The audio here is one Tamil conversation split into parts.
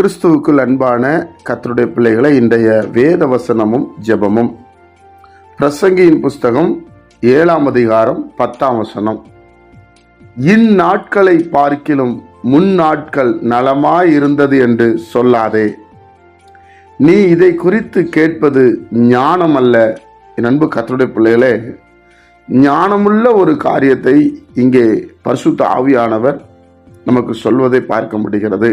கிறிஸ்துவுக்குள் அன்பான கர்த்தருடைய பிள்ளைகளை, இன்றைய வேத வசனமும் ஜெபமும் பிரசங்கியின் புஸ்தகம் 7ஆம் அதிகாரம் 10ஆம் வசனம். இந்நாட்களை பார்க்கிலும் முன்னாட்கள் நலமாயிருந்தது என்று சொல்லாதே. நீ இதை குறித்து கேட்பது ஞானம் அல்ல. என் அன்பு கர்த்தருடைய பிள்ளைகளே, ஞானமுள்ள ஒரு காரியத்தை இங்கே பரிசுத்த ஆவியானவர் நமக்கு சொல்வதை பார்க்க முடிகிறது.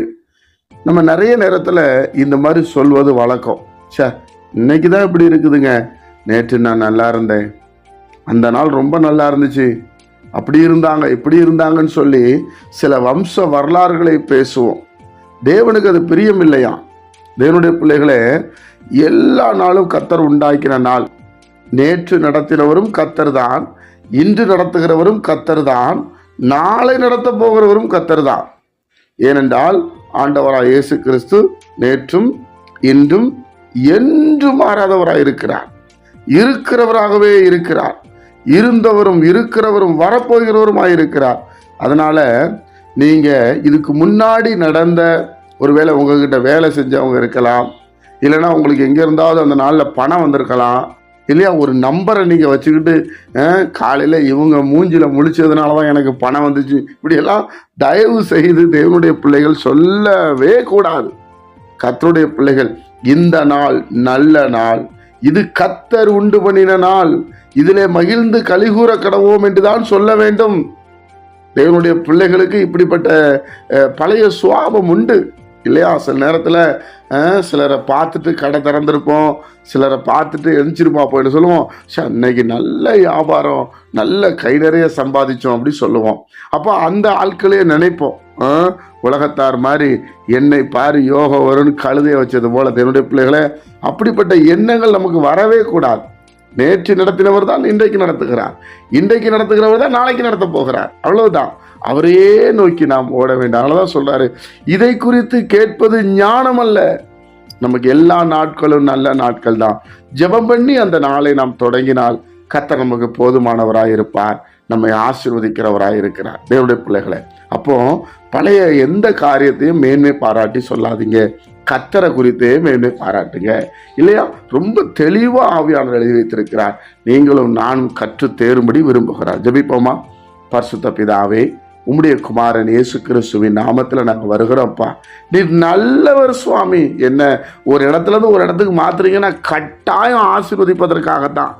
நம்ம நிறைய நேரத்தில் இந்த மாதிரி சொல்வது வழக்கம். இன்னைக்கு தான் இப்படி இருக்குதுங்க, நேற்று நான் நல்லா இருந்தேன், அந்த நாள் ரொம்ப நல்லா இருந்துச்சு, அப்படி இருந்தாங்க இப்படி இருந்தாங்கன்னு சொல்லி சில வம்ச வரலாறுகளை பேசுவோம். தேவனுக்கு அது பிரியம் இல்லையா? தேவனுடைய பிள்ளைகளே, எல்லா நாளும் கர்த்தர் உண்டாக்கின நாள். நேற்று நடத்தினவரும் கர்த்தர் தான், இன்று நடத்துகிறவரும் கர்த்தர் தான், நாளை நடத்த போகிறவரும் கர்த்தர் தான். ஏனென்றால் ஆண்டவராய் இயேசு கிறிஸ்து நேற்றும் இன்றும் என்றும் மாறாதவராய் இருக்கிறார், இருக்கிறவராகவே இருக்கிறார், இருந்தவரும் இருக்கிறவரும் வரப்போகிறவருமாய் இருக்கிறார். அதனால நீங்க இதுக்கு முன்னாடி நடந்த, ஒருவேளை உங்ககிட்ட வேலை செஞ்சவங்க இருக்கலாம், இல்லைன்னா உங்களுக்கு எங்க இருந்தாவது அந்த நாளில் பணம் வந்திருக்கலாம், இல்லையா ஒரு நம்பரை நீங்கள் வச்சுக்கிட்டு காலையில் இவங்க மூஞ்சில் முழிச்சதுனால தான் எனக்கு பணம் வந்துச்சு, இப்படியெல்லாம் தயவு செய்து தேவனுடைய பிள்ளைகள் சொல்லவே கூடாது. கர்த்தருடைய பிள்ளைகள், இந்த நாள் நல்ல நாள், இது கர்த்தர் உண்டு பண்ணின நாள், இதிலே மகிழ்ந்து கலிகூற கடவோம் என்று தான் சொல்ல வேண்டும். தேவனுடைய பிள்ளைகளுக்கு இப்படிப்பட்ட பழைய சுவாபம் உண்டு இல்லையா? சில நேரத்தில் சிலரை பார்த்துட்டு கடை திறந்திருப்போம், சிலரை பார்த்துட்டு எரிச்சிருப்போம், போயிட்டு சொல்லுவோம், இன்னைக்கு நல்ல வியாபாரம், நல்ல கை நிறைய சம்பாதிச்சோம் அப்படி சொல்லுவோம். அப்போ அந்த ஆட்களே நினைப்போம், உலகத்தார் மாதிரி என்னை பாரு யோகம் வரும்னு கழுதைய வச்சது போல. தேவனுடைய பிள்ளைகளை, அப்படிப்பட்ட எண்ணங்கள் நமக்கு வரவே கூடாது. நேற்று நடத்தினவர் தான் இன்றைக்கு நடத்துகிறார், இன்றைக்கு நடத்துகிறவர் தான் நாளைக்கு நடத்த போகிறார். அவ்வளவுதான். அவரையே நோக்கி நாம் ஓட வேண்டாம். அவ்வளவுதான் சொல்றாரு, இதை குறித்து கேட்பது ஞானம் அல்ல. நமக்கு எல்லா நாட்களும் நல்ல நாட்கள் தான். ஜெபம் பண்ணி அந்த நாளை நாம் தொடங்கினால் கர்த்தர் நமக்கு போதுமானவராய் இருப்பார், நம்மை ஆசீர்வதிக்கிறவராய் இருக்கிறார். தேவனுடைய பிள்ளைகளை, அப்போ பழைய எந்த காரியத்தையும் மேன்மை பாராட்டி சொல்லாதீங்க, கர்த்தரை குறித்தே மேன்மை பாராட்டுங்க இல்லையா? ரொம்ப தெளிவா ஆவியானவர் எழுதி வைத்திருக்கிறார். நீங்களும் நானும் கற்று தேரும்படி விரும்புகிறார். ஜெபிப்போமா? பரிசுத்த பிதாவே, உம்முடைய குமாரன் இயேசு கிறிஸ்துவின் நாமத்தில் நாங்கள் வருகிறோம்ப்பா. நீர் நல்லவர் சுவாமி. என்ன ஒரு இடத்துல இருந்து ஒரு இடத்துக்கு மாத்துறீங்கன்னா கட்டாயம் ஆசீர்வதிப்பதற்காகத்தான்.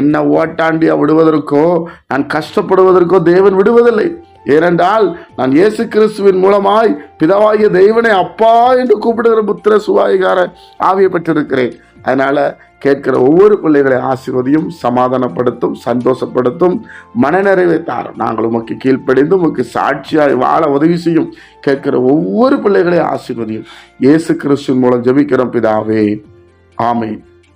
என்ன ஓட்டாண்டியா விடுவதற்கோ நான் கஷ்டப்படுவதற்கோ தேவன் விடுவதில்லை. ஏனென்றால் நான் இயேசு கிறிஸ்துவின் மூலமாய் பிதாவாகிய தெய்வனை அப்பா என்று கூப்பிடுகிற புத்திர சுவாயிகார ஆவியை பெற்றிருக்கிறேன். அதனால கேட்கிற ஒவ்வொரு பிள்ளைகளை ஆசீர்வதியும், சமாதானப்படுத்தும், சந்தோஷப்படுத்தும், மனநிறைவை தாரும். நாங்கள் உமக்கு கீழ்ப்படிந்து உமக்கு சாட்சியாய் வாழ உதவி செய்யும். கேட்கிற ஒவ்வொரு பிள்ளைகளை ஆசீர்வதியும். இயேசு கிறிஸ்துவின் மூலம் ஜெபிக்கிறோம் பிதாவே, ஆமென்.